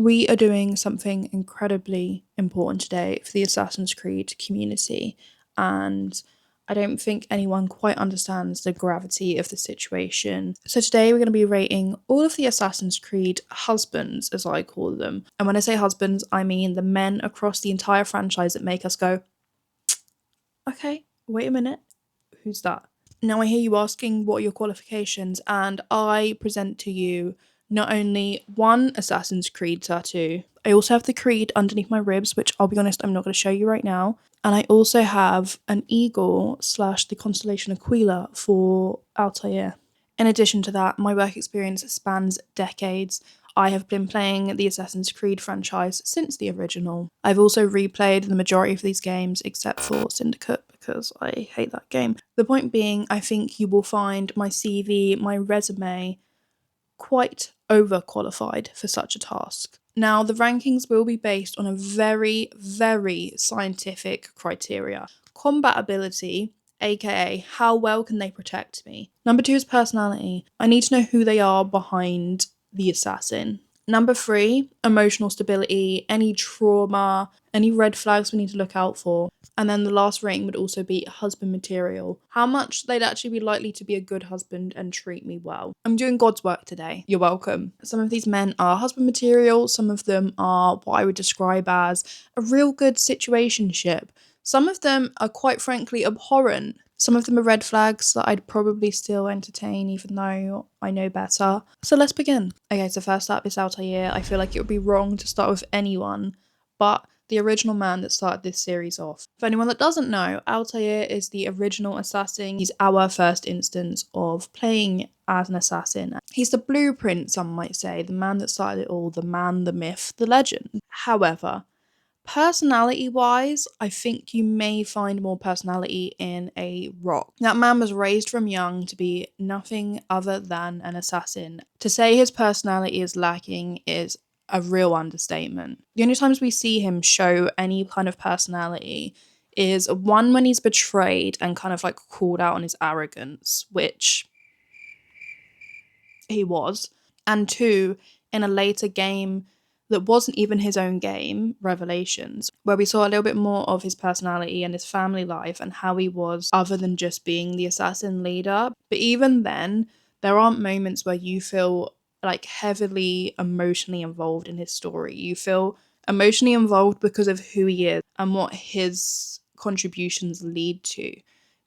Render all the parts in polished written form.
We are doing something incredibly important today for the Assassin's Creed community, and I don't think anyone quite understands the gravity of the situation. So, today we're going to be rating all of the Assassin's Creed husbands, as I call them. And when I say husbands, I mean the men across the entire franchise that make us go, okay, wait a minute, who's that? Now, I hear you asking what are your qualifications, and I present to you not only one Assassin's Creed tattoo, I also have the Creed underneath my ribs, which I'll be honest, I'm not going to show you right now. And I also have an eagle slash the constellation Aquila for Altair. In addition to that, my work experience spans decades. I have been playing the Assassin's Creed franchise since the original. I've also replayed the majority of these games except for Syndicate because I hate that game. The point being, I think you will find my CV, my resume, quite overqualified for such a task. Now, the rankings will be based on a very, very scientific criteria. Combat ability, aka how well can they protect me. Number 2 is personality. I need to know who they are behind the assassin. Number 3, emotional stability, any trauma, any red flags we need to look out for. And then the last rating would also be husband material. How much they'd actually be likely to be a good husband and treat me well. I'm doing God's work today. You're welcome. Some of these men are husband material. Some of them are what I would describe as a real good situationship. Some of them are quite frankly abhorrent. Some of them are red flags that I'd probably still entertain even though I know better. So let's begin. Okay, so first up is Altair. I feel like it would be wrong to start with anyone but the original man that started this series off. For anyone that doesn't know, Altair is the original assassin. He's our first instance of playing as an assassin. He's the blueprint, some might say, the man that started it all, the man, the myth, the legend. However, personality-wise, I think you may find more personality in a rock. That man was raised from young to be nothing other than an assassin. To say his personality is lacking is a real understatement. The only times we see him show any kind of personality is one when he's betrayed and kind of like called out on his arrogance, which he was, and 2, in a later game that wasn't even his own game, Revelations, where we saw a little bit more of his personality and his family life and how he was other than just being the assassin leader. But even then, there aren't moments where you feel like heavily emotionally involved in his story. You feel emotionally involved because of who he is and what his contributions lead to.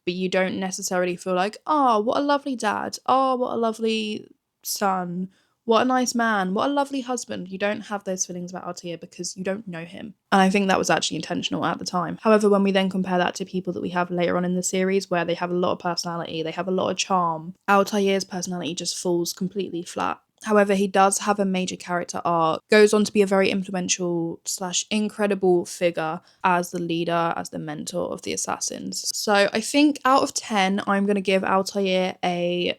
But you don't necessarily feel like, oh, what a lovely dad. Oh, what a lovely son. What a nice man. What a lovely husband. You don't have those feelings about Altair because you don't know him. And I think that was actually intentional at the time. However, when we then compare that to people that we have later on in the series where they have a lot of personality, they have a lot of charm, Altair's personality just falls completely flat. However, he does have a major character arc, goes on to be a very influential / incredible figure as the leader, as the mentor of the assassins. So I think out of 10, I'm going to give Altair a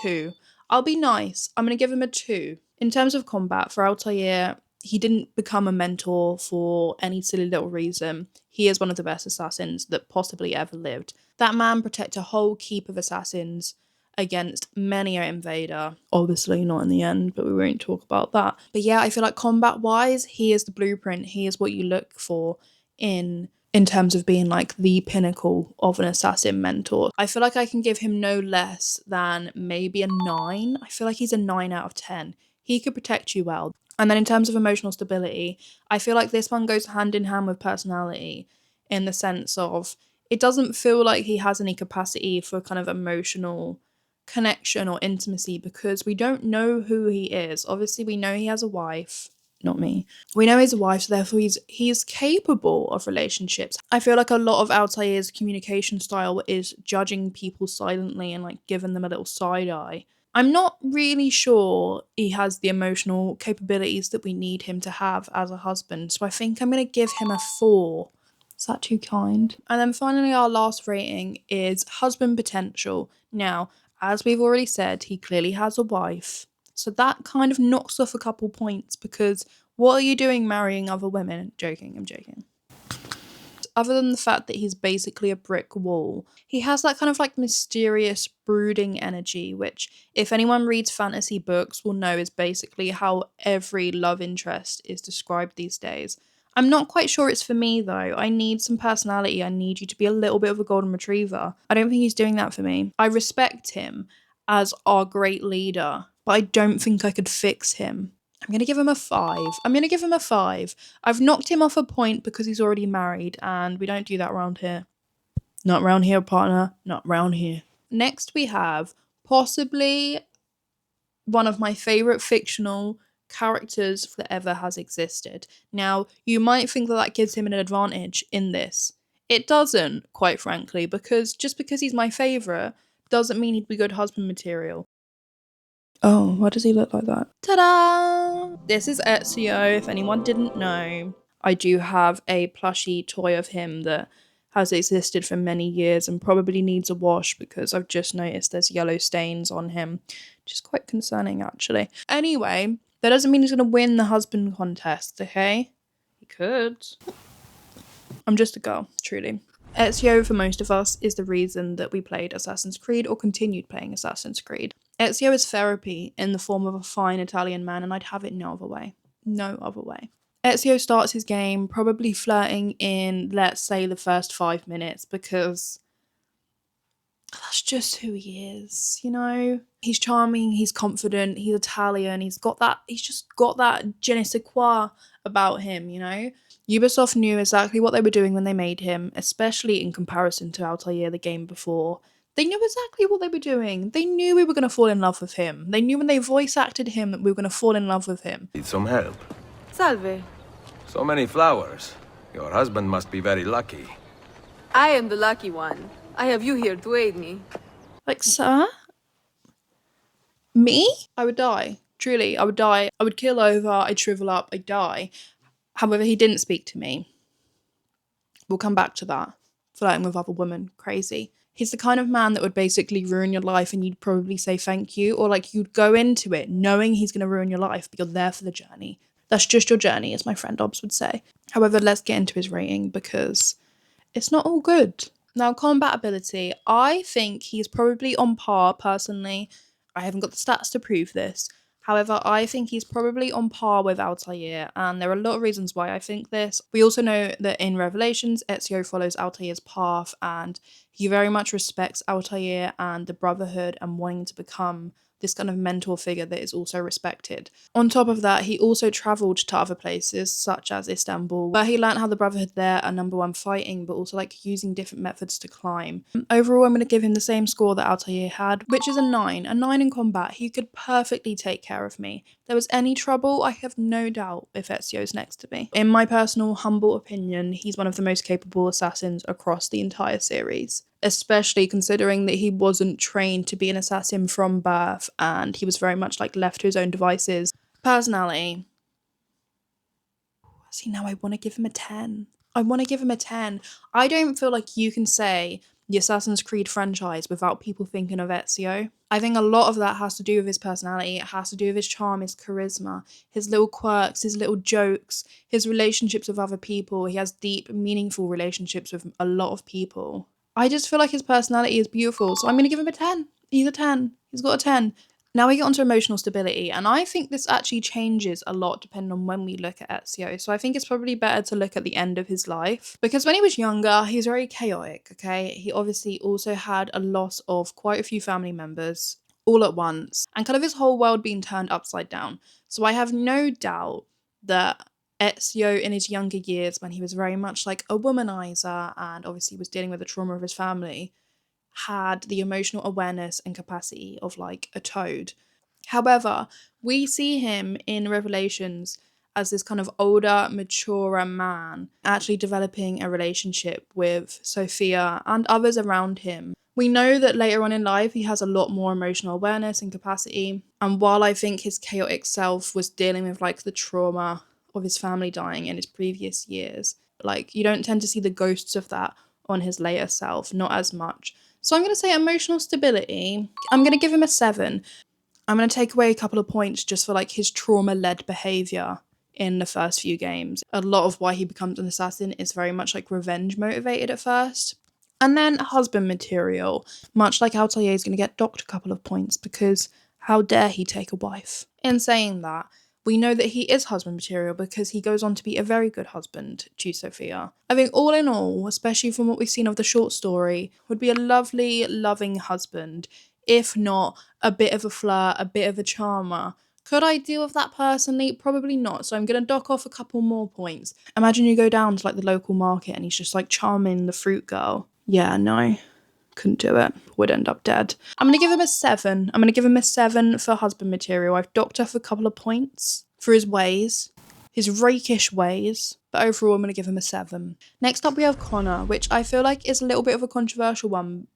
2. I'll be nice. I'm going to give him a 2. In terms of combat, for Altair, he didn't become a mentor for any silly little reason. He is one of the best assassins that possibly ever lived. That man protected a whole keep of assassins against many an invader. Obviously not in the end, but we won't talk about that. But yeah, I feel like combat-wise, he is the blueprint. He is what you look for in terms of being like the pinnacle of an assassin mentor. I feel like I can give him no less than maybe a 9. I feel like he's a 9 out of 10. He could protect you well. And then in terms of emotional stability, I feel like this one goes hand in hand with personality in the sense of it doesn't feel like he has any capacity for kind of emotional connection or intimacy because we don't know who he is. Obviously, we know he has a wife. Not me. We know he's a wife, so therefore he's capable of relationships. I feel like a lot of Altair's communication style is judging people silently and like giving them a little side eye. I'm not really sure he has the emotional capabilities that we need him to have as a husband, so I think I'm going to give him a 4. Is that too kind? And then finally, our last rating is husband potential. Now, as we've already said, he clearly has a wife. So that kind of knocks off a couple points because what are you doing marrying other women? I'm joking. other than the fact that he's basically a brick wall, he has that kind of like mysterious, brooding energy, which, if anyone reads fantasy books, will know is basically how every love interest is described these days. I'm not quite sure it's for me though. I need some personality. I need you to be a little bit of a golden retriever. I don't think he's doing that for me. I respect him as our great leader, but I don't think I could fix him. I'm going to give him a 5. I'm going to give him a 5. I've knocked him off a point because he's already married, and we don't do that around here. Not around here, partner. Not around here. Next, we have possibly one of my favourite fictional characters that ever has existed. Now, you might think that that gives him an advantage in this. It doesn't, quite frankly, because just because he's my favourite doesn't mean he'd be good husband material. Oh, why does he look like that? Ta-da! This is Ezio, if anyone didn't know. I do have a plushie toy of him that has existed for many years and probably needs a wash because I've just noticed there's yellow stains on him, which is quite concerning actually. Anyway, that doesn't mean he's going to win the husband contest, okay? He could. I'm just a girl, truly. Ezio, for most of us, is the reason that we played Assassin's Creed or continued playing Assassin's Creed. Ezio is therapy in the form of a fine Italian man, and I'd have it no other way. No other way. Ezio starts his game probably flirting in, let's say, the first 5 minutes, because that's just who he is, you know? He's charming, he's confident, he's Italian, he's just got that je ne sais quoi about him, you know? Ubisoft knew exactly what they were doing when they made him, especially in comparison to Altair, the game before. They knew exactly what they were doing. They knew we were going to fall in love with him. They knew when they voice acted him that we were going to fall in love with him. Need some help? Salve. So many flowers. Your husband must be very lucky. I am the lucky one. I have you here to aid me. Like, sir? Me? I would die. Truly, I would die. I would keel over, I'd shrivel up, I'd die. However, he didn't speak to me. We'll come back to that. Flirting with other women. Crazy. He's the kind of man that would basically ruin your life and you'd probably say thank you, or like you'd go into it knowing he's going to ruin your life, but you're there for the journey. That's just your journey, as my friend Obbs would say. However, let's get into his rating because it's not all good. Now, combat ability. I think he's probably on par, personally. I haven't got the stats to prove this. However, I think he's probably on par with Altair, and there are a lot of reasons why I think this. We also know that in Revelations, Ezio follows Altair's path, and he very much respects Altair and the Brotherhood and wanting to become this kind of mentor figure that is also respected. On top of that, he also travelled to other places, such as Istanbul, where he learnt how the Brotherhood there are number one fighting, but also like using different methods to climb. Overall, I'm going to give him the same score that Altair had, which is a 9. A 9 in combat. He could perfectly take care of me. If there was any trouble, I have no doubt if Ezio's next to me. In my personal, humble opinion, he's one of the most capable assassins across the entire series. Especially considering that he wasn't trained to be an assassin from birth and he was very much like left to his own devices. Personality. See, now I want to give him a 10. I want to give him a 10. I don't feel like you can say the Assassin's Creed franchise without people thinking of Ezio. I think a lot of that has to do with his personality. It has to do with his charm, his charisma, his little quirks, his little jokes, his relationships with other people. He has deep, meaningful relationships with a lot of people. I just feel like his personality is beautiful, so I'm going to give him a 10. He's a 10. He's got a 10. Now we get onto emotional stability, and I think this actually changes a lot depending on when we look at Ezio. So I think it's probably better to look at the end of his life, because when he was younger, he was very chaotic, okay? He obviously also had a loss of quite a few family members all at once, and kind of his whole world being turned upside down. So I have no doubt that Ezio in his younger years, when he was very much like a womanizer and obviously was dealing with the trauma of his family, had the emotional awareness and capacity of like a toad. However, we see him in Revelations as this kind of older, maturer man, actually developing a relationship with Sophia and others around him. We know that later on in life he has a lot more emotional awareness and capacity, and while I think his chaotic self was dealing with like the trauma of his family dying in his previous years, like you don't tend to see the ghosts of that on his later self, not as much. So I'm going to say emotional stability. I'm going to give him a 7. I'm going to take away a couple of points just for like his trauma-led behaviour in the first few games. A lot of why he becomes an assassin is very much like revenge motivated at first. And then husband material, much like Altair is going to get docked a couple of points because how dare he take a wife. In saying that, we know that he is husband material because he goes on to be a very good husband to Sophia. I think all in all, especially from what we've seen of the short story, would be a lovely, loving husband, if not a bit of a flirt, a bit of a charmer. Could I deal with that personally? Probably not. So I'm going to dock off a couple more points. Imagine you go down to like the local market and he's just like charming the fruit girl. Yeah, no. Couldn't do it. Would end up dead. I'm going to give him a 7. I'm going to give him a 7 for husband material. I've docked off a couple of points for his ways, his rakish ways, but overall I'm going to give him a 7. Next up we have Connor, which I feel like is a little bit of a controversial one,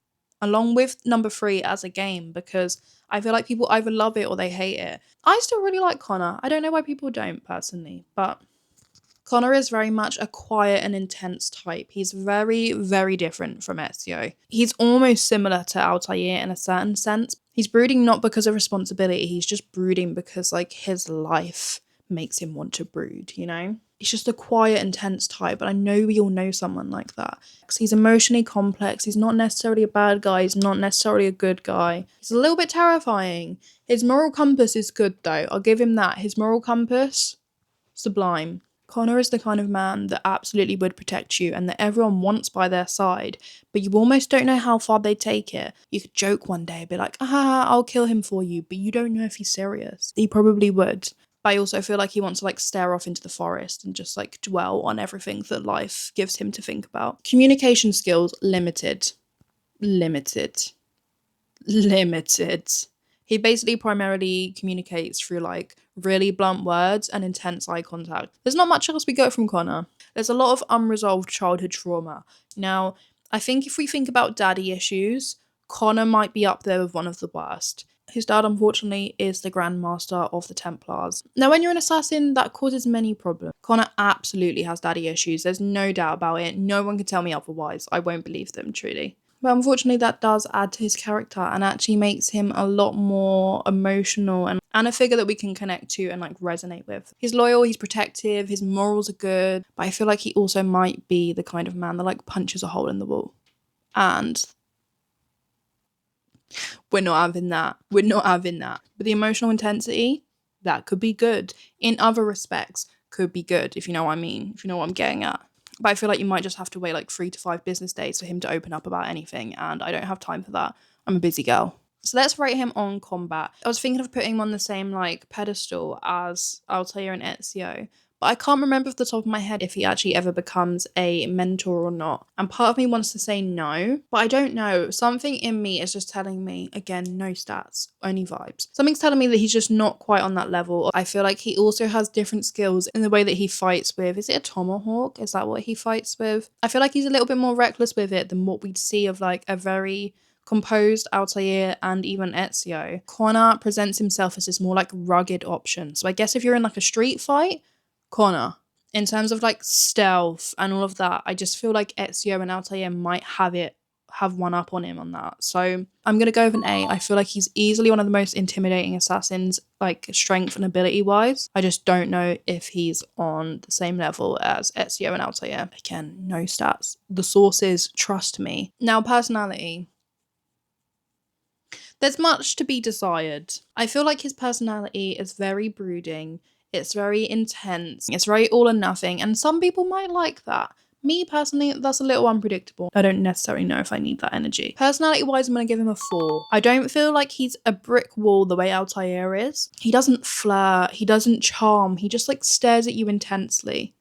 along with number 3 as a game, because I feel like people either love it or they hate it. I still really like Connor. I don't know why people don't personally, but Connor is very much a quiet and intense type. He's very, very different from Ezio. He's almost similar to Altair in a certain sense. He's brooding not because of responsibility, he's just brooding because like his life makes him want to brood, you know? He's just a quiet, intense type, but I know we all know someone like that. He's emotionally complex, he's not necessarily a bad guy, he's not necessarily a good guy. He's a little bit terrifying. His moral compass is good though, I'll give him that. His moral compass, sublime. Connor is the kind of man that absolutely would protect you and that everyone wants by their side, but you almost don't know how far they take it. You could joke one day, be like, I'll kill him for you, but you don't know if he's serious. He probably would. But I also feel like he wants to like stare off into the forest and just like dwell on everything that life gives him to think about. Communication skills, limited. Limited. He basically primarily communicates through like really blunt words and intense eye contact. There's not much else we get from Connor. There's a lot of unresolved childhood trauma. Now, I think if we think about daddy issues, Connor might be up there with one of the worst. His dad, unfortunately, is the Grand Master of the Templars. Now, when you're an assassin, that causes many problems. Connor absolutely has daddy issues. There's no doubt about it. No one can tell me otherwise. I won't believe them, truly. But unfortunately, that does add to his character and actually makes him a lot more emotional and a figure that we can connect to and like resonate with. He's loyal, he's protective, his morals are good, but I feel like he also might be the kind of man that like punches a hole in the wall. And we're not having that. We're not having that. But the emotional intensity, that could be good. In other respects, could be good, if you know what I mean, if you know what I'm getting at. But I feel like you might just have to wait like 3 to 5 business days for him to open up about anything, and I don't have time for that. I'm a busy girl. So let's rate him on combat. I was thinking of putting him on the same like pedestal as Altair and Ezio, but I can't remember off the top of my head if he actually ever becomes a mentor or not. And part of me wants to say no, but I don't know. Something in me is just telling me, again, no stats, only vibes. Something's telling me that he's just not quite on that level. I feel like he also has different skills in the way that he fights with. Is it a tomahawk? Is that what he fights with? I feel like he's a little bit more reckless with it than what we'd see of like a very composed Altair and even Ezio. Connor presents himself as this more like rugged option. So I guess if you're in like a street fight, Connor. In terms of like stealth and all of that, I just feel like Ezio and Altair might have one up on him on that. So I'm gonna go with an A. I feel like he's easily one of the most intimidating assassins, like strength and ability wise. I just don't know if he's on the same level as Ezio and Altair. Again, no stats. The sources, trust me. Now, personality. There's much to be desired. I feel like his personality is very brooding. It's very intense. It's very all or nothing. And some people might like that. Me personally, that's a little unpredictable. I don't necessarily know if I need that energy. Personality wise, I'm going to give him a 4. I don't feel like he's a brick wall the way Altair is. He doesn't flirt. He doesn't charm. He just like stares at you intensely.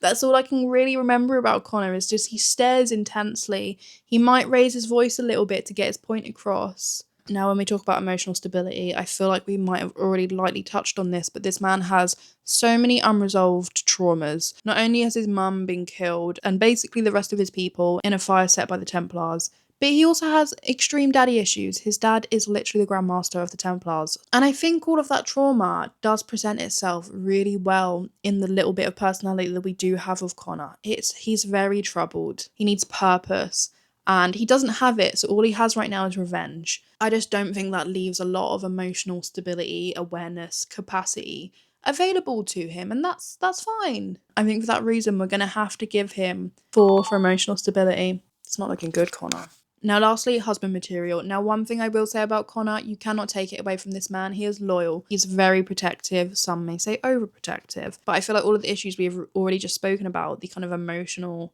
That's all I can really remember about Connor is just he stares intensely. He might raise his voice a little bit to get his point across. Now, when we talk about emotional stability, I feel like we might have already lightly touched on this, but this man has so many unresolved traumas. Not only has his mum been killed, and basically the rest of his people in a fire set by the Templars, but he also has extreme daddy issues. His dad is literally the Grand Master of the Templars. And I think all of that trauma does present itself really well in the little bit of personality that we do have of Connor. He's very troubled. He needs purpose. And he doesn't have it, so all he has right now is revenge. I just don't think that leaves a lot of emotional stability, awareness, capacity, available to him, and that's fine. I think for that reason we're going to have to give him 4 for emotional stability. It's not looking good, Connor. Now lastly, husband material. Now one thing I will say about Connor, you cannot take it away from this man. He is loyal. He's very protective. Some may say overprotective. But I feel like all of the issues we've already just spoken about, the kind of emotional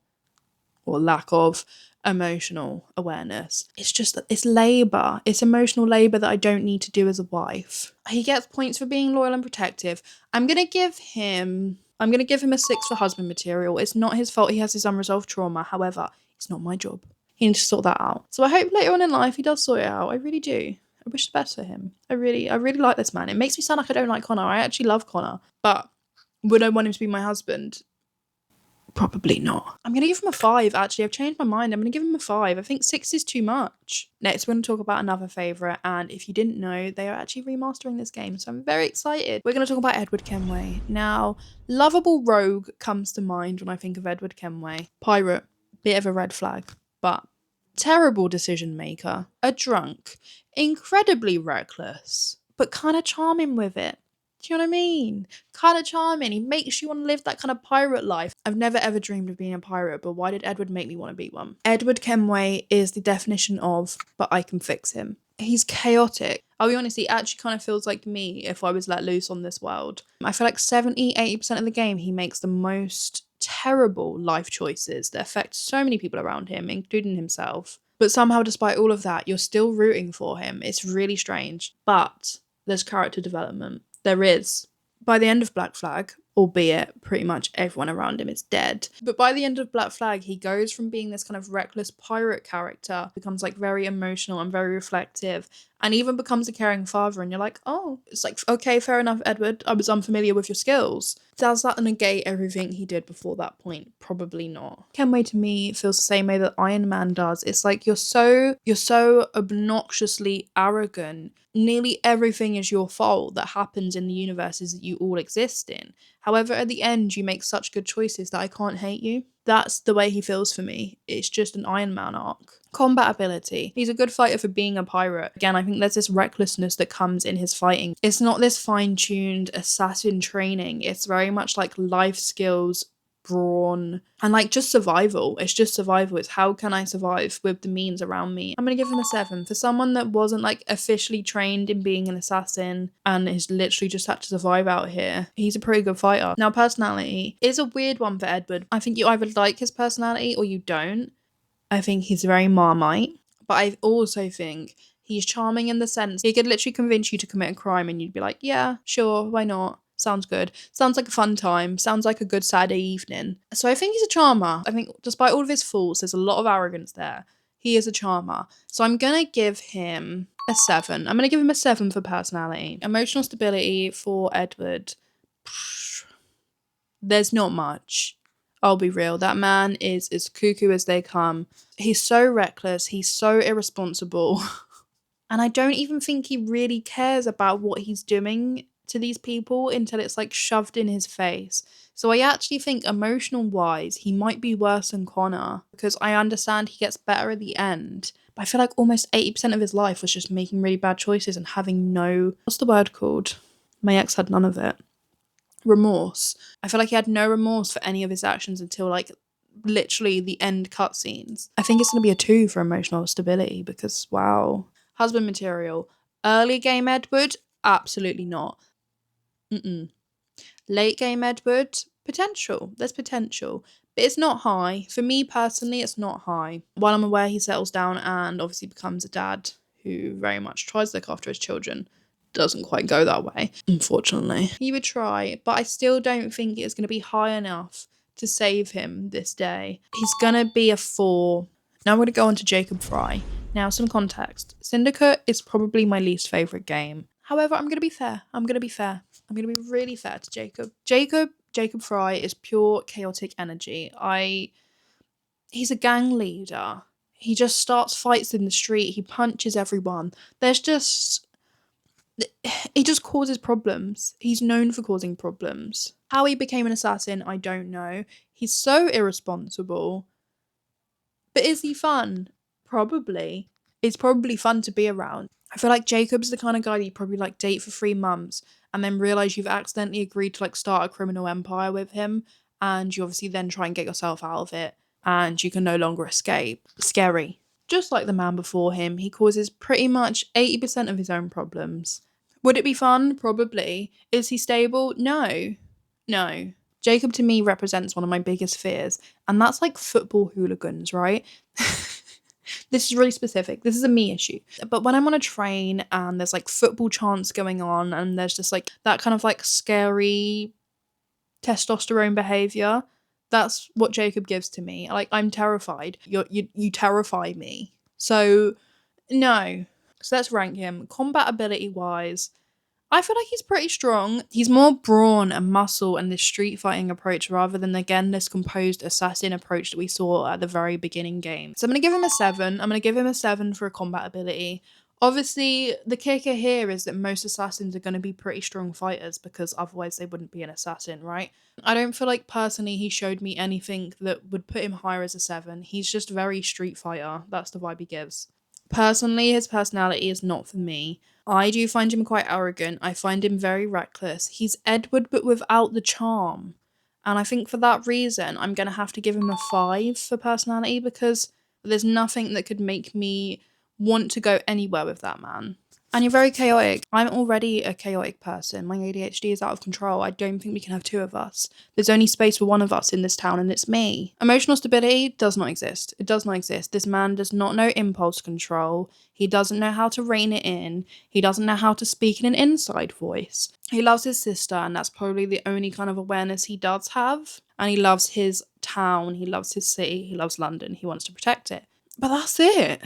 or lack of emotional awareness, it's just that it's labour. It's emotional labour that I don't need to do as a wife. He gets points for being loyal and protective. I'm gonna give him a 6 for husband material. It's not his fault he has his unresolved trauma. However, it's not my job. He needs to sort that out. So I hope later on in life he does sort it out. I really do. I wish the best for him. I really like this man. It makes me sound like I don't like Connor. I actually love Connor. But would I want him to be my husband? Probably not. I'm going to give him a 5, actually. I've changed my mind. I'm going to give him a 5. I think 6 is too much. Next, we're going to talk about another favourite, and if you didn't know, they are actually remastering this game, so I'm very excited. We're going to talk about Edward Kenway. Now, lovable rogue comes to mind when I think of Edward Kenway. Pirate, bit of a red flag, but terrible decision maker, a drunk, incredibly reckless, but kind of charming with it. Do you know what I mean? Kind of charming. He makes you want to live that kind of pirate life. I've never ever dreamed of being a pirate, but why did Edward make me want to be one? Edward Kenway is the definition of, but I can fix him. He's chaotic. I'll be honest, he actually kind of feels like me if I was let loose on this world. I feel like 70-80% of the game, he makes the most terrible life choices that affect so many people around him, including himself. But somehow, despite all of that, you're still rooting for him. It's really strange. But there's character development. There is. By the end of Black Flag, albeit pretty much everyone around him is dead, but by the end of Black Flag, he goes from being this kind of reckless pirate character, becomes like very emotional and very reflective, and even becomes a caring father, and you're like, oh, it's like, okay, fair enough, Edward, I was unfamiliar with your skills. Does that negate everything he did before that point? Probably not. Kenway to me feels the same way that Iron Man does. It's like you're so obnoxiously arrogant. Nearly everything is your fault that happens in the universes that you all exist in. However, at the end, you make such good choices that I can't hate you. That's the way he feels for me. It's just an Iron Man arc. Combat ability. He's a good fighter for being a pirate. Again, I think there's this recklessness that comes in his fighting. It's not this fine-tuned assassin training. It's very much like life skills, brawn, and like just survival. It's just survival. It's how can I survive with the means around me. I'm gonna give him a 7 for someone that wasn't like officially trained in being an assassin and has literally just had to survive out here. He's a pretty good fighter. Now, personality is a weird one for Edward. I think you either like his personality or you don't. I think he's very Marmite, but I also think he's charming in the sense he could literally convince you to commit a crime and you'd be like, yeah, sure, why not? Sounds good. Sounds like a fun time. Sounds like a good Saturday evening. So I think he's a charmer. I think despite all of his faults, there's a lot of arrogance there. He is a charmer. So I'm going to give him a 7. I'm going to give him a 7 for personality. Emotional stability for Edward. There's not much. I'll be real. That man is as cuckoo as they come. He's so reckless. He's so irresponsible. And I don't even think he really cares about what he's doing to these people until it's like shoved in his face. So I actually think emotional wise, he might be worse than Connor because I understand he gets better at the end. But I feel like almost 80% of his life was just making really bad choices and having no, what's the word called? My ex had none of it. Remorse. I feel like he had no remorse for any of his actions until like literally the end cutscenes. I think it's going to be a 2 for emotional stability because wow. Husband material. Early game Edward? Absolutely not. Late game Edward? Potential. There's potential. But it's not high. For me personally, it's not high. While I'm aware he settles down and obviously becomes a dad who very much tries to look after his children, doesn't quite go that way, unfortunately. He would try, but I still don't think it's going to be high enough to save him this day. He's going to be a 4. Now I'm going to go on to Jacob Fry. Now, some context. Syndicate is probably my least favourite game. However, I'm going to be fair. I'm going to be really fair to Jacob. Jacob Fry is pure chaotic energy. He's a gang leader. He just starts fights in the street. He punches everyone. He just causes problems. He's known for causing problems. How he became an assassin, I don't know. He's so irresponsible. But is he fun? Probably. It's probably fun to be around. I feel like Jacob's the kind of guy that you probably like date for 3 months and then realize you've accidentally agreed to like start a criminal empire with him, and you obviously then try and get yourself out of it and you can no longer escape. Scary. Just like the man before him, he causes pretty much 80% of his own problems. Would it be fun? Probably. Is he stable? No. No. Jacob to me represents one of my biggest fears, and that's like football hooligans, right? This is really specific. This is a me issue. But when I'm on a train and there's like football chants going on and there's just like that kind of like scary testosterone behavior, that's what Jacob gives to me. Like, I'm terrified. You terrify me. So no. So let's rank him. Combat ability wise, I feel like he's pretty strong. He's more brawn and muscle and this street fighting approach rather than, again, this composed assassin approach that we saw at the very beginning game. So I'm going to give him a 7. I'm going to give him a 7 for a combat ability. Obviously, the kicker here is that most assassins are going to be pretty strong fighters because otherwise they wouldn't be an assassin, right? I don't feel like personally he showed me anything that would put him higher as a 7. He's just very street fighter. That's the vibe he gives. Personally, his personality is not for me. I do find him quite arrogant. I find him very reckless. He's Edward, but without the charm. And I think for that reason, I'm going to have to give him a 5 for personality because there's nothing that could make me want to go anywhere with that man. And you're very chaotic. I'm already a chaotic person. My ADHD is out of control. I don't think we can have 2 of us. There's only space for 1 of us in this town, and it's me. Emotional stability does not exist. It does not exist. This man does not know impulse control. He doesn't know how to rein it in. He doesn't know how to speak in an inside voice. He loves his sister, and that's probably the only kind of awareness he does have. And he loves his town. He loves his city. He loves London. He wants to protect it. But that's it.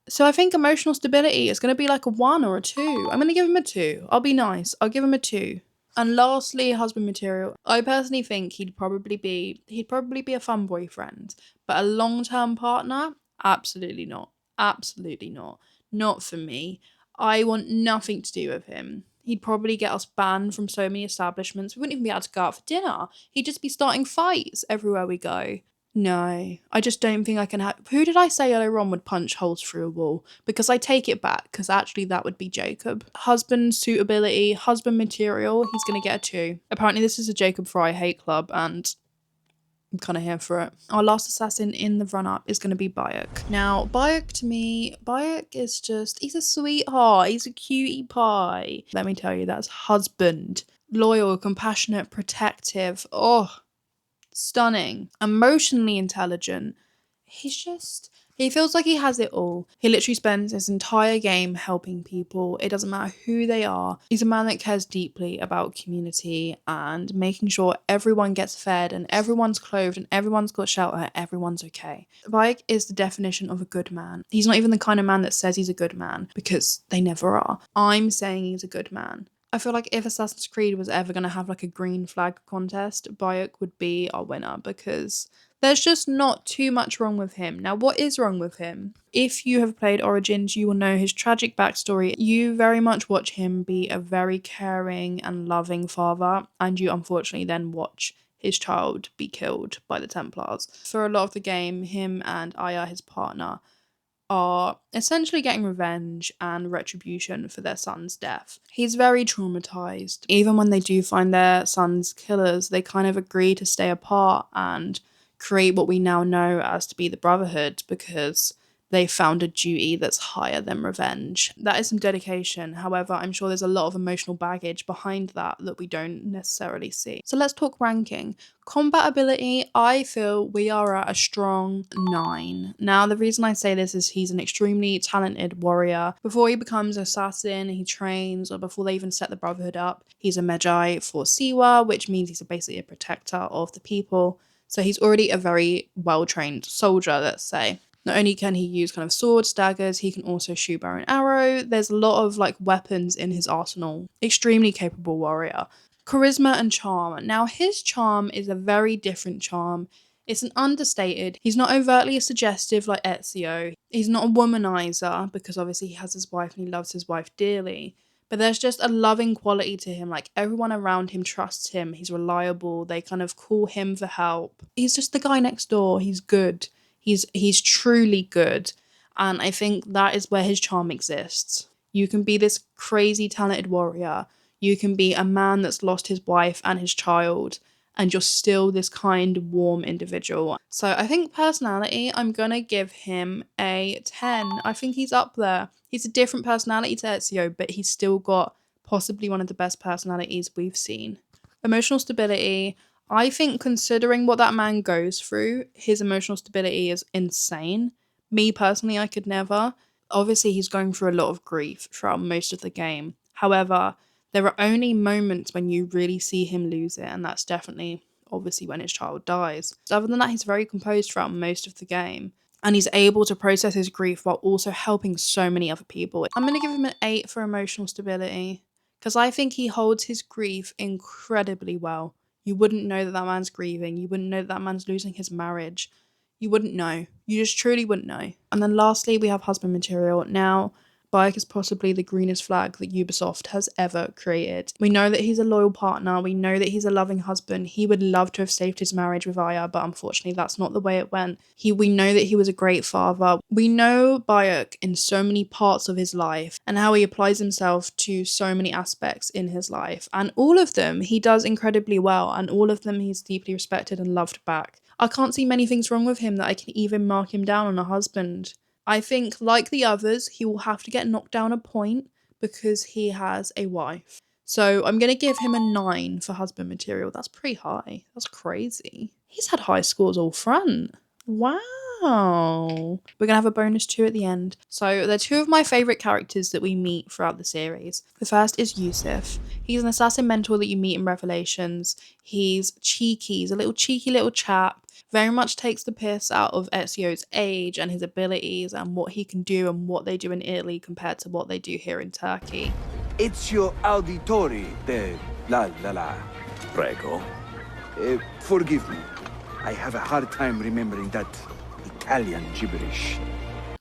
So I think emotional stability is going to be like a 1 or a 2. I'm going to give him a 2. I'll be nice. I'll give him a 2. And lastly, husband material. I personally think he'd probably be a fun boyfriend, but a long-term partner, absolutely not. Absolutely not. Not for me. I want nothing to do with him. He'd probably get us banned from so many establishments. We wouldn't even be able to go out for dinner. He'd just be starting fights everywhere we go. No, I just don't think I can have. Who did I say earlier on would punch holes through a wall? Because I take it back, because actually that would be Jacob. Husband suitability, husband material, he's going to get a 2. Apparently this is a Jacob Fry hate club, and I'm kind of here for it. Our last assassin in the run-up is going to be Bayek. Now, Bayek to me, Bayek is just, he's a sweetheart. He's a cutie pie. Let me tell you, that's husband. Loyal, compassionate, protective. Oh, stunning, emotionally intelligent. He feels like he has it all. He literally spends his entire game helping people. It doesn't matter who they are. He's a man that cares deeply about community and making sure everyone gets fed and everyone's clothed and everyone's got shelter, everyone's okay. Bayek is the definition of a good man. He's not even the kind of man that says he's a good man, because they never are. I'm saying he's a good man. I feel like if Assassin's Creed was ever going to have like a green flag contest, Bayek would be our winner because there's just not too much wrong with him. Now, what is wrong with him? If you have played Origins, you will know his tragic backstory. You very much watch him be a very caring and loving father, and you unfortunately then watch his child be killed by the Templars. For a lot of the game, him and Aya, his partner, are essentially getting revenge and retribution for their son's death. He's very traumatized. Even when they do find their son's killers, they kind of agree to stay apart and create what we now know as to be the Brotherhood because they found a duty that's higher than revenge. That is some dedication. However, I'm sure there's a lot of emotional baggage behind that we don't necessarily see. So let's talk ranking. Combat ability, I feel we are at a strong 9. Now, the reason I say this is he's an extremely talented warrior. Before he becomes an assassin, he trains, or before they even set the Brotherhood up, he's a Medjay for Siwa, which means he's basically a protector of the people. So he's already a very well-trained soldier, let's say. Not only can he use kind of swords, daggers, he can also shoot bow and arrow. There's a lot of like weapons in his arsenal. Extremely capable warrior. Charisma and charm. Now his charm is a very different charm. It's an understated. He's not overtly suggestive like Ezio. He's not a womanizer because obviously he has his wife and he loves his wife dearly. But there's just a loving quality to him. Like everyone around him trusts him. He's reliable. They kind of call him for help. He's just the guy next door. He's good. He's truly good. And I think that is where his charm exists. You can be this crazy talented warrior. You can be a man that's lost his wife and his child, and you're still this kind, warm individual. So I think personality, I'm gonna give him a 10. I think he's up there. He's a different personality to Ezio, but he's still got possibly one of the best personalities we've seen. Emotional stability, I think considering what that man goes through, his emotional stability is insane. Me personally, I could never. Obviously, he's going through a lot of grief throughout most of the game. However, there are only moments when you really see him lose it, and that's definitely obviously when his child dies. Other than that, he's very composed throughout most of the game, and he's able to process his grief while also helping so many other people. I'm going to give him an 8 for emotional stability because I think he holds his grief incredibly well. You wouldn't know that that man's grieving. You wouldn't know that that man's losing his marriage. You wouldn't know. You just truly wouldn't know. And then lastly, we have husband material. Now, Bayek is possibly the greenest flag that Ubisoft has ever created. We know that he's a loyal partner. We know that he's a loving husband. He would love to have saved his marriage with Aya, but unfortunately that's not the way it went. We know that he was a great father. We know Bayek in so many parts of his life and how he applies himself to so many aspects in his life. And all of them he does incredibly well, and all of them he's deeply respected and loved back. I can't see many things wrong with him that I can even mark him down on a husband. I think, like the others, he will have to get knocked down a point because he has a wife. So I'm going to give him a 9 for husband material. That's pretty high. That's crazy. He's had high scores all front. Wow. We're going to have a bonus 2 at the end. So they're 2 of my favourite characters that we meet throughout the series. The first is Yusuf. He's an assassin mentor that you meet in Revelations. He's cheeky. He's a little cheeky little chap. Very much takes the piss out of Ezio's age and his abilities and what he can do and what they do in Italy compared to what they do here in Turkey. Ezio Auditore de la. Prego. Forgive me. I have a hard time remembering that Italian gibberish.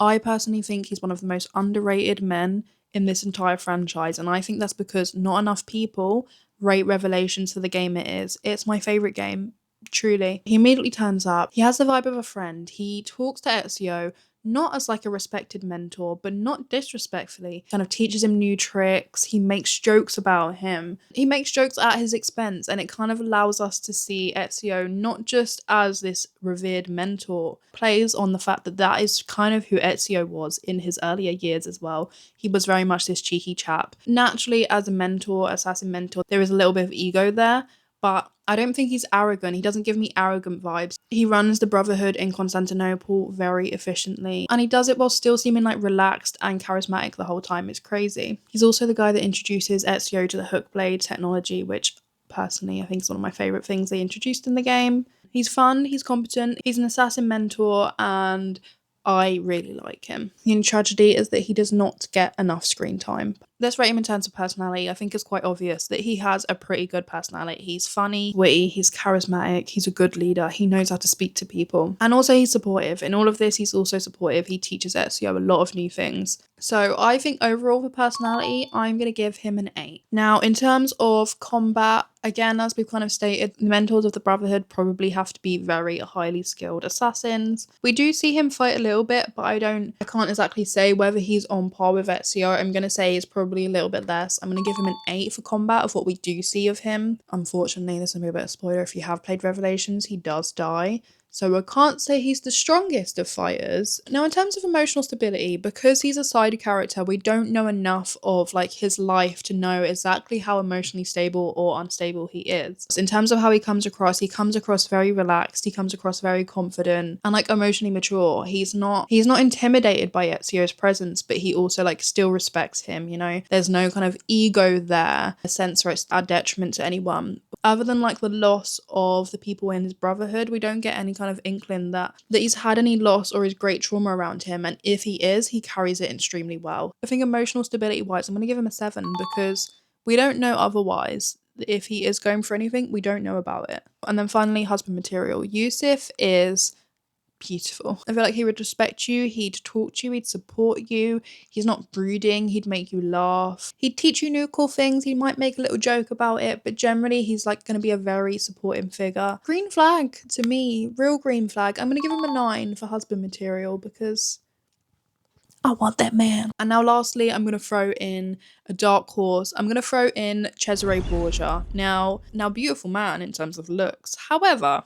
I personally think he's one of the most underrated men in this entire franchise, and I think that's because not enough people rate Revelations for the game it is. It's my favourite game. Truly. He immediately turns up. He has the vibe of a friend. He talks to Ezio not as like a respected mentor, but not disrespectfully. Kind of teaches him new tricks. He makes jokes about him. He makes jokes at his expense, and it kind of allows us to see Ezio not just as this revered mentor. Plays on the fact that that is kind of who Ezio was in his earlier years as well. He was very much this cheeky chap. Naturally, as a mentor, assassin mentor, there is a little bit of ego there, but I don't think he's arrogant. He doesn't give me arrogant vibes. He runs the Brotherhood in Constantinople very efficiently, and he does it while still seeming like relaxed and charismatic the whole time. It's crazy. He's also the guy that introduces Ezio to the hook blade technology, which personally I think is one of my favourite things they introduced in the game. He's fun, he's competent, he's an assassin mentor, and I really like him. The only tragedy is that he does not get enough screen time. Let's rate him in terms of personality. I think it's quite obvious that he has a pretty good personality. He's funny, witty, he's charismatic, he's a good leader, he knows how to speak to people. And also he's supportive. In all of this, he's also supportive. He teaches Ezio a lot of new things. So I think overall for personality, I'm going to give him an 8. Now, in terms of combat, again, as we've kind of stated, the mentors of the Brotherhood probably have to be very highly skilled assassins. We do see him fight a little bit, but I can't exactly say whether he's on par with Ezio. I'm going to say he's probably a little bit less. I'm going to give him an 8 for combat of what we do see of him. Unfortunately, this is going to be a bit of a spoiler. If you have played Revelations, he does die. So I can't say he's the strongest of fighters. Now, in terms of emotional stability, because he's a side character, we don't know enough of like his life to know exactly how emotionally stable or unstable he is. In terms of how he comes across very relaxed, he comes across very confident and like emotionally mature. He's not intimidated by Ezio's presence, but he also like still respects him, you know? There's no kind of ego there, a sense where it's a detriment to anyone. Other than like the loss of the people in his Brotherhood, we don't get any kind of inkling that he's had any loss or is great trauma around him, and if he is, he carries it extremely well. I think emotional stability wise, I'm going to give him a 7 because we don't know otherwise. If he is going for anything, we don't know about it. And then finally, husband material. Yusuf is beautiful. I feel like he would respect you, he'd talk to you, he'd support you. He's not brooding, he'd make you laugh. He'd teach you new cool things, he might make a little joke about it, but generally he's like going to be a very supporting figure. Green flag to me, real green flag. I'm going to give him a 9 for husband material because I want that man. And now lastly, I'm going to throw in a dark horse. I'm going to throw in Cesare Borgia. Now beautiful man in terms of looks. However,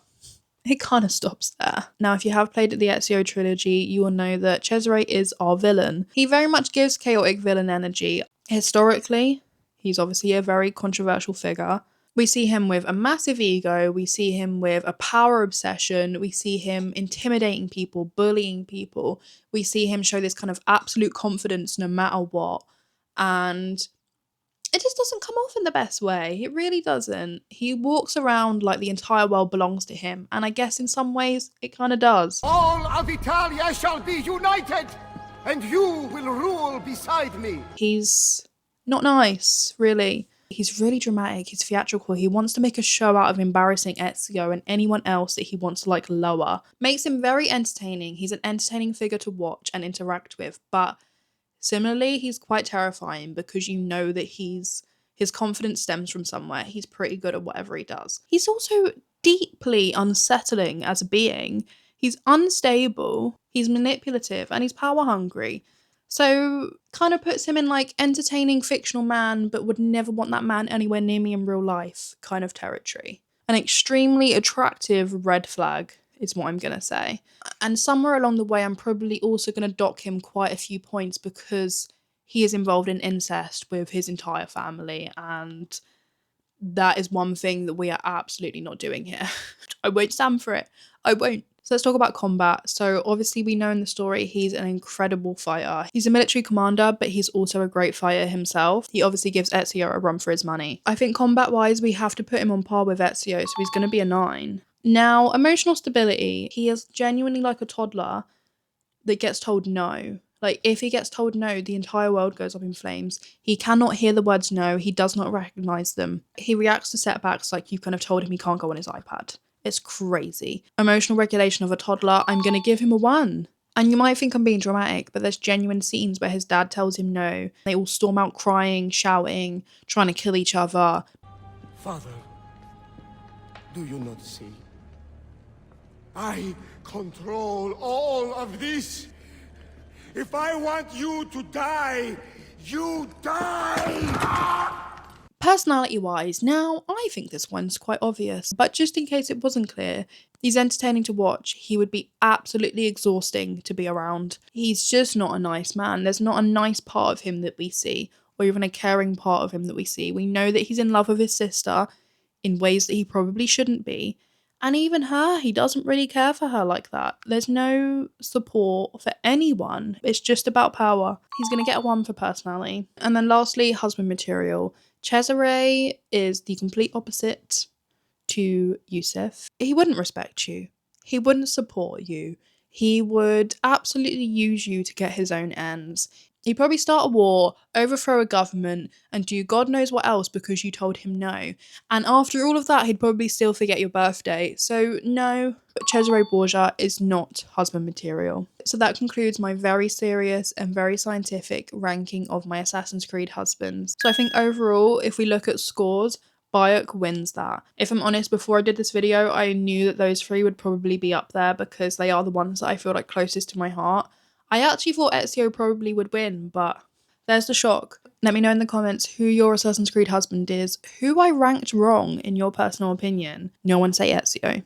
it kind of stops there. Now, if you have played the Ezio trilogy, you will know that Cesare is our villain. He very much gives chaotic villain energy. Historically, he's obviously a very controversial figure. We see him with a massive ego, we see him with a power obsession, we see him intimidating people, bullying people, we see him show this kind of absolute confidence no matter what. And it just doesn't come off in the best way. It really doesn't. He walks around like the entire world belongs to him, and I guess in some ways it kind of does. All of Italia shall be united, and you will rule beside me. He's not nice, really. He's really dramatic, he's theatrical, he wants to make a show out of embarrassing Ezio and anyone else that he wants to like lower. Makes him very entertaining, he's an entertaining figure to watch and interact with, but similarly, he's quite terrifying because you know that his confidence stems from somewhere. He's pretty good at whatever he does. He's also deeply unsettling as a being. He's unstable, he's manipulative, and he's power hungry. So kind of puts him in like entertaining fictional man, but would never want that man anywhere near me in real life kind of territory. An extremely attractive red flag is what I'm going to say. And somewhere along the way, I'm probably also going to dock him quite a few points because he is involved in incest with his entire family. And that is one thing that we are absolutely not doing here. I won't stand for it. I won't. So let's talk about combat. So obviously we know in the story he's an incredible fighter. He's a military commander, but he's also a great fighter himself. He obviously gives Ezio a run for his money. I think combat-wise, we have to put him on par with Ezio, so he's going to be a 9. Now, emotional stability. He is genuinely like a toddler that gets told no. Like, if he gets told no, the entire world goes up in flames. He cannot hear the words no. He does not recognize them. He reacts to setbacks like you kind of told him he can't go on his iPad. It's crazy. Emotional regulation of a toddler, I'm going to give him a 1. And you might think I'm being dramatic, but there's genuine scenes where his dad tells him no. They all storm out crying, shouting, trying to kill each other. Father, do you not see? I control all of this. If I want you to die, you die! Personality-wise, now, I think this one's quite obvious, but just in case it wasn't clear, he's entertaining to watch. He would be absolutely exhausting to be around. He's just not a nice man. There's not a nice part of him that we see, or even a caring part of him that we see. We know that he's in love with his sister in ways that he probably shouldn't be. And even her, he doesn't really care for her like that. There's no support for anyone. It's just about power. He's going to get a 1 for personality. And then lastly, husband material. Cesare is the complete opposite to Yusuf. He wouldn't respect you. He wouldn't support you. He would absolutely use you to get his own ends. He'd probably start a war, overthrow a government, and do God knows what else because you told him no. And after all of that, he'd probably still forget your birthday. So no, Cesare Borgia is not husband material. So that concludes my very serious and very scientific ranking of my Assassin's Creed husbands. So I think overall, if we look at scores, Bayek wins that. If I'm honest, before I did this video, I knew that those 3 would probably be up there because they are the ones that I feel like closest to my heart. I actually thought Ezio probably would win, but there's the shock. Let me know in the comments who your Assassin's Creed husband is, who I ranked wrong in your personal opinion. No one say Ezio.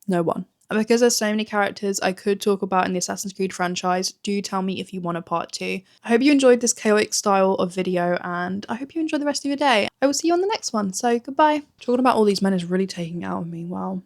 No one. Because there's so many characters I could talk about in the Assassin's Creed franchise, do tell me if you want a part 2. I hope you enjoyed this chaotic style of video, and I hope you enjoy the rest of your day. I will see you on the next one, so goodbye. Talking about all these men is really taking it out of me, wow.